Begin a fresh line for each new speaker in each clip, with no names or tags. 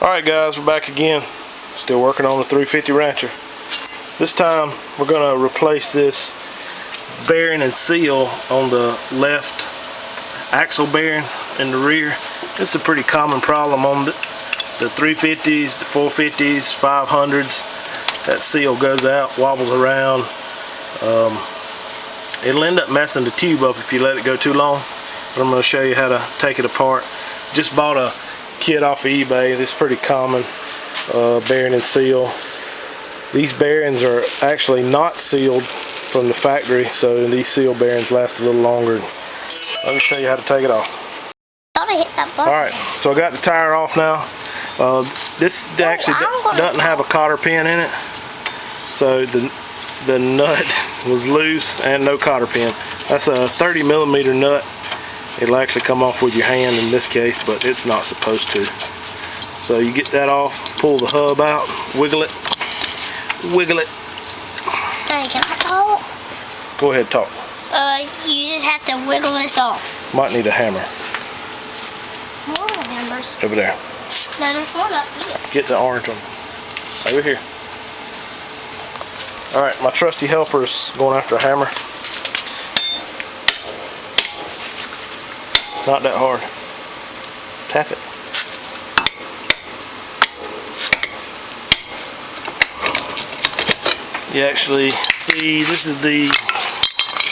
Alright guys, we're back again. Still working on the 350 Rancher. This time we're going to replace this bearing and seal on the left axle bearing in the rear. This is a pretty common problem on the 350s, the 450s, 500s. That seal goes out, wobbles around. It'll end up messing the tube up if you let it go too long. But I'm going to show you how to take it apart. Just bought a kit off of eBay. This is pretty common bearing and seal. These bearings are actually not sealed from the factory, so these seal bearings last a little longer. Let me show you how to take it off.
I thought I hit that button.
Alright, so I got the tire off now. This actually doesn't have a cotter pin in it, so the nut was loose and no cotter pin. That's a 30mm nut. It'll actually come off with your hand in this case, but it's not supposed to. So you get that off, pull the hub out, wiggle it, wiggle it.
Hey, can I talk?
Go ahead, talk.
You just have to wiggle this off.
Might need a hammer.
More hammers.
Over there.
No, there's one up here.
Get the orange one. Over here. Alright, my trusty helper's going after a hammer. Not that hard. Tap it. You actually see, this is the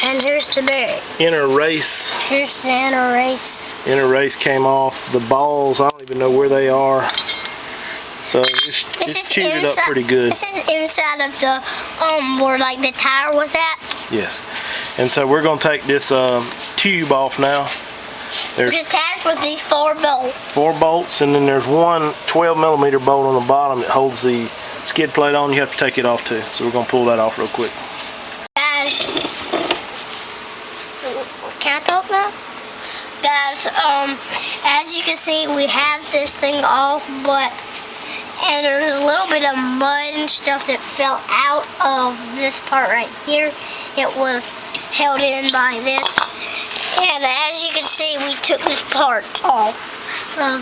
and here's the bearing.
Inner race.
Here's the inner race.
Inner race came off. The balls, I don't even know where they are. So it's chewed it up pretty good. This is
inside of the where like the tire was at.
Yes. And so we're gonna take this tube off now. There's
it's attached with these 4 bolts.
4 bolts, and then there's one 12mm bolt on the bottom that holds the skid plate on. You have to take it off too. So we're gonna pull that off real quick.
Guys, can I talk now? Guys, as you can see, we have this thing off, and there's a little bit of mud and stuff that fell out of this part right here. It was held in by this. And as you can see, we took this part off of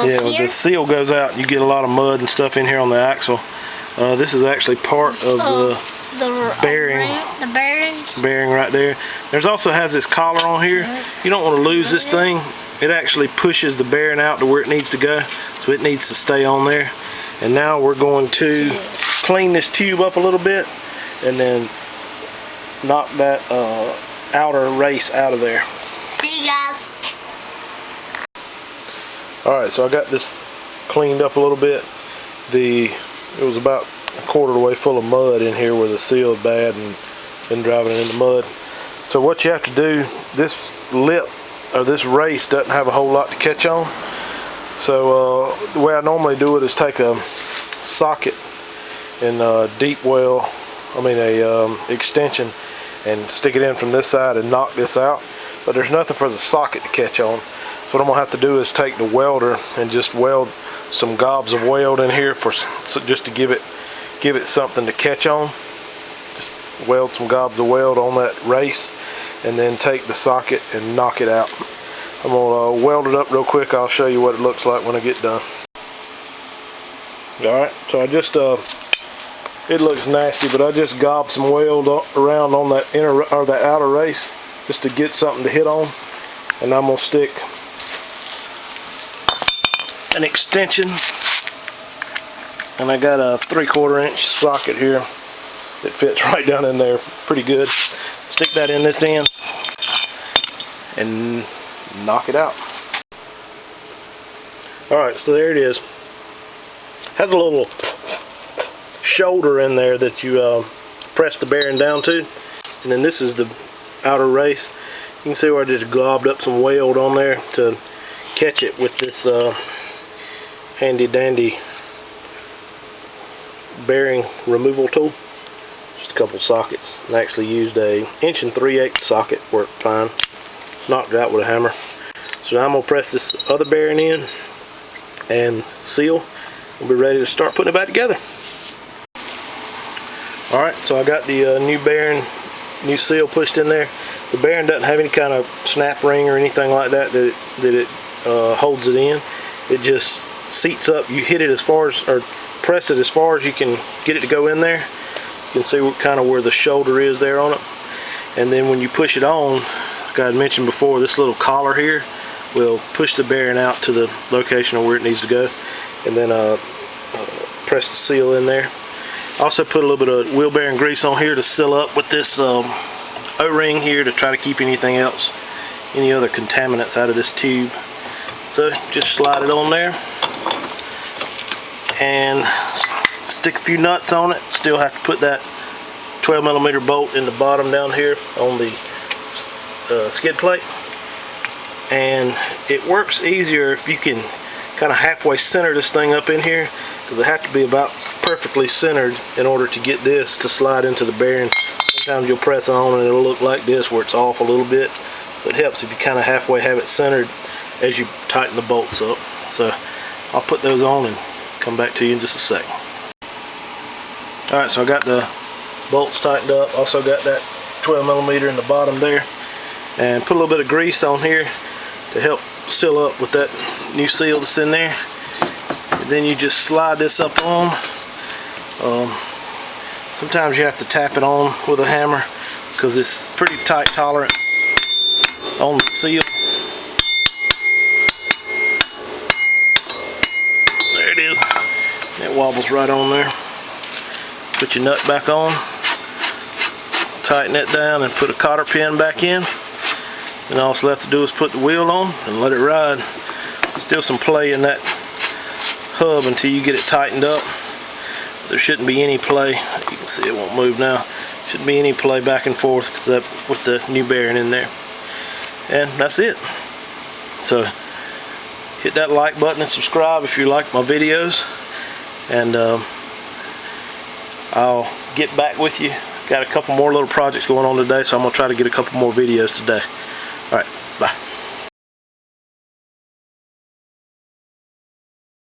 yeah, when the seal goes out, you get a lot of mud and stuff in here on the axle. This is actually part of the bearing.
The bearings.
Bearing right there. There's also has this collar on here. You don't want to lose this thing. It actually pushes the bearing out to where it needs to go, so it needs to stay on there. And now we're going to clean this tube up a little bit, and then knock that outer race out of there.
See you guys.
Alright, so I got this cleaned up a little bit. It was about a quarter of the way full of mud in here where the seal is bad and been driving it in the mud. So what you have to do, this lip or this race doesn't have a whole lot to catch on. So the way I normally do it is take a socket and a deep well, extension, and stick it in from this side and knock this out. But there's nothing for the socket to catch on. So what I'm gonna have to do is take the welder and just weld some gobs of weld in here just to give it something to catch on. Just weld some gobs of weld on that race, and then take the socket and knock it out. I'm gonna weld it up real quick. I'll show you what it looks like when I get done. Alright, so I just it looks nasty, but I just gobbed some weld around on that inner or the outer race just to get something to hit on. And I'm gonna stick an extension, and I got a 3/4 inch socket here that fits right down in there pretty good. Stick that in this end and knock it out. Alright, so there it is. Has a little shoulder in there that you press the bearing down to, and then this is the outer race. You can see where I just globbed up some weld on there to catch it with this handy dandy bearing removal tool. Just a couple sockets, and I actually used a 1 3/8" socket, worked fine. Knocked it out with a hammer. So now I'm gonna press this other bearing in and seal. We'll be ready to start putting it back together. Alright, so I got the new bearing, new seal pushed in there. The bearing doesn't have any kind of snap ring or anything like that that it holds it in. It just seats up, you hit it as far as, or press it as far as you can get it to go in there. You can see kind of where the shoulder is there on it. And then when you push it on, like I had mentioned before, this little collar here will push the bearing out to the location of where it needs to go, and then press the seal in there. Also put a little bit of wheel bearing grease on here to seal up with this O-ring here to try to keep anything else, any other contaminants out of this tube. So just slide it on there and stick a few nuts on it. Still have to put that 12mm bolt in the bottom down here on the skid plate. And it works easier if you can kind of halfway center this thing up in here, because it has to be about perfectly centered in order to get this to slide into the bearing. Sometimes you'll press on and it'll look like this where it's off a little bit. But it helps if you kind of halfway have it centered as you tighten the bolts up. So I'll put those on and come back to you in just a second. Alright, so I got the bolts tightened up. Also got that 12mm in the bottom there. And put a little bit of grease on here to help seal up with that new seal that's in there. And then you just slide this up on. Sometimes you have to tap it on with a hammer because it's pretty tight tolerant on the seal. There it is. It wobbles right on there. Put your nut back on, tighten it down, and put a cotter pin back in. And all that's left to do is put the wheel on and let it ride. Still some play in that hub until you get it tightened up. There shouldn't be any play. You can see it won't move now. Shouldn't be any play back and forth with the new bearing in there. And that's it. So hit that like button and subscribe if you like my videos. And I'll get back with you. Got a couple more little projects going on today, so I'm going to try to get a couple more videos today.